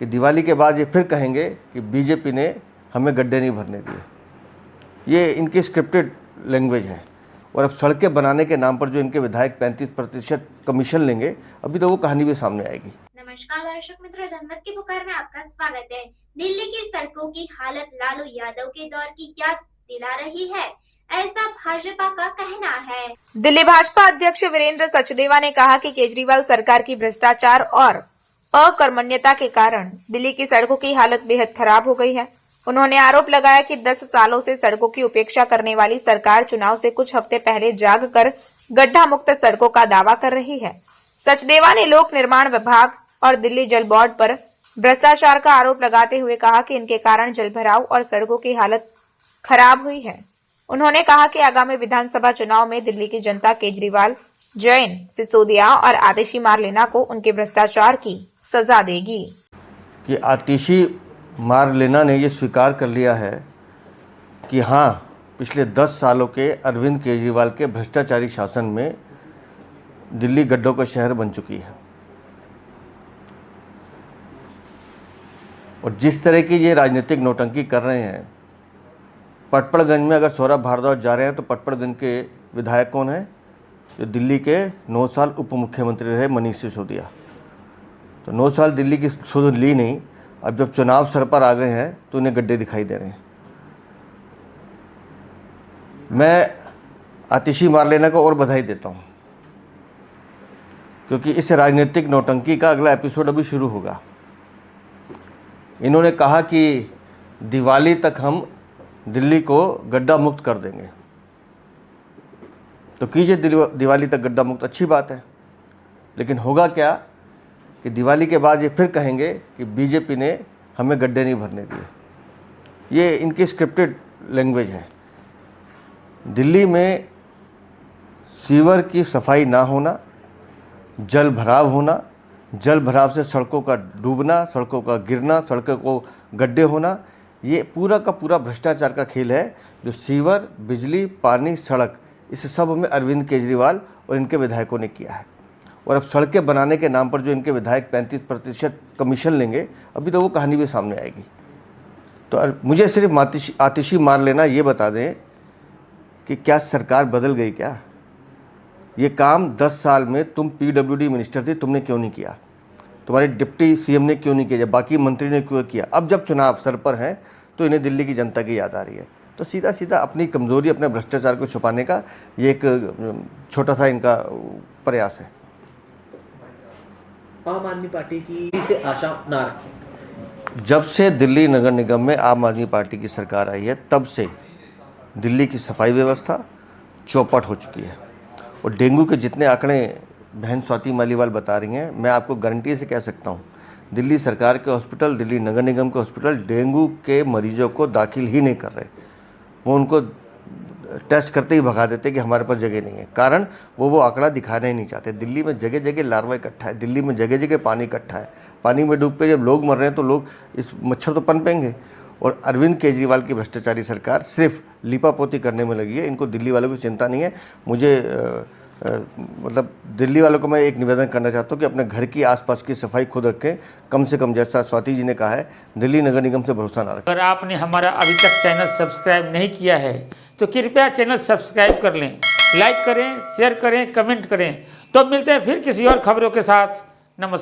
कि दिवाली के बाद ये फिर कहेंगे कि बीजेपी ने हमें गड्ढे नहीं भरने दिए। ये इनकी स्क्रिप्टेड लैंग्वेज है। और अब सड़कें बनाने के नाम पर जो इनके विधायक 35% कमीशन लेंगे, अभी तो वो कहानी भी सामने आएगी। नमस्कार दर्शक मित्रों, जनमत की पुकार में आपका स्वागत है। दिल्ली की सड़कों की हालत लालू यादव के दौर की याद दिला रही है, ऐसा भाजपा का कहना है। दिल्ली भाजपा अध्यक्ष वीरेंद्र सचदेवा ने कहा कि केजरीवाल सरकार की भ्रष्टाचार और अकर्मण्यता के कारण दिल्ली की सड़कों की हालत बेहद खराब हो गई है। उन्होंने आरोप लगाया कि 10 सालों से सड़कों की उपेक्षा करने वाली सरकार चुनाव से कुछ हफ्ते पहले जागकर गड्ढा मुक्त सड़कों का दावा कर रही है। सचदेवा ने लोक निर्माण विभाग और दिल्ली जल बोर्ड पर भ्रष्टाचार का आरोप लगाते हुए कहा कि इनके कारण जलभराव और सड़कों की हालत खराब हुई है। उन्होंने कहा कि आगामी विधानसभा चुनाव में दिल्ली की जनता केजरीवाल, जैन, सिसोदिया और आतिशी मारलेना को उनके भ्रष्टाचार की सजा देगी। कि आतिशी मारलेना ने ये स्वीकार कर लिया है कि हाँ, पिछले 10 सालों के अरविंद केजरीवाल के भ्रष्टाचारी शासन में दिल्ली गड्ढों का शहर बन चुकी है। और जिस तरह की ये राजनीतिक नौटंकी कर रहे हैं, पटपड़गंज में अगर सौरभ भारद्वाज जा रहे हैं तो पटपड़गंज के विधायक कौन है? जो दिल्ली के 9 साल उप मुख्यमंत्री रहे, मनीष सिसोदिया। तो 9 साल दिल्ली की सुध ली नहीं, अब जब चुनाव सर पर आ गए हैं तो उन्हें गड्ढे दिखाई दे रहे हैं। मैं आतिशी मारलेना को और बधाई देता हूँ, क्योंकि इस राजनीतिक नौटंकी का अगला एपिसोड अभी शुरू होगा। इन्होंने कहा कि दिवाली तक हम दिल्ली को गड्ढा मुक्त कर देंगे। तो कीजिए दिवाली तक गड्ढा मुक्त, अच्छी बात है। लेकिन होगा क्या कि दिवाली के बाद ये फिर कहेंगे कि बीजेपी ने हमें गड्ढे नहीं भरने दिए। ये इनकी स्क्रिप्टेड लैंग्वेज है। दिल्ली में सीवर की सफाई ना होना, जल भराव होना, जल भराव से सड़कों का डूबना, सड़कों का गिरना, सड़कों को गड्ढे होना, ये पूरा का पूरा भ्रष्टाचार का खेल है। जो सीवर, बिजली, पानी, सड़क, इस सब में अरविंद केजरीवाल और इनके विधायकों ने किया है। और अब सड़कें बनाने के नाम पर जो इनके विधायक 35% कमीशन लेंगे, अभी तो वो कहानी भी सामने आएगी। तो मुझे सिर्फ आतिशी मारलेना ये बता दें कि क्या सरकार बदल गई क्या? ये काम 10 साल में तुम PWD मिनिस्टर थी, तुमने क्यों नहीं किया? तुम्हारे डिप्टी CM ने क्यों नहीं किया? बाकी मंत्री ने क्यों किया? अब जब चुनाव सर पर हैं तो इन्हें दिल्ली की जनता की याद आ रही है। तो सीधा सीधा अपनी कमज़ोरी, अपने भ्रष्टाचार को छुपाने का ये एक छोटा सा इनका प्रयास है। आम आदमी पार्टी की से आशा ना रखें। जब से दिल्ली नगर निगम में आम आदमी पार्टी की सरकार आई है, तब से दिल्ली की सफाई व्यवस्था चौपट हो चुकी है। और डेंगू के जितने आंकड़े बहन स्वाति मालीवाल बता रही हैं, मैं आपको गारंटी से कह सकता हूँ, दिल्ली सरकार के हॉस्पिटल, दिल्ली नगर निगम के हॉस्पिटल डेंगू के मरीजों को दाखिल ही नहीं कर रहे। वो उनको टेस्ट करते ही भगा देते कि हमारे पास जगह नहीं है। कारण वो आंकड़ा दिखाना ही नहीं चाहते। दिल्ली में जगह जगह लार्वा इकट्ठा है, दिल्ली में जगह जगह पानी इकट्ठा है। पानी में डूब पे जब लोग मर रहे हैं तो लोग इस मच्छर तो पनपेंगे। और अरविंद केजरीवाल की भ्रष्टाचारी सरकार सिर्फ लिपापोती करने में लगी है। इनको दिल्ली वालों की चिंता नहीं है। मुझे मतलब दिल्ली वालों को मैं एक निवेदन करना चाहता हूँ कि अपने घर की आसपास की सफाई खुद रखें। कम से कम, जैसा स्वाति जी ने कहा है, दिल्ली नगर निगम से भरोसा ना रखें। अगर आपने हमारा अभी तक चैनल सब्सक्राइब नहीं किया है तो कृपया चैनल सब्सक्राइब कर लें, लाइक करें, शेयर करें, कमेंट करें। तो मिलते हैं फिर किसी और खबरों के साथ। नमस्कार।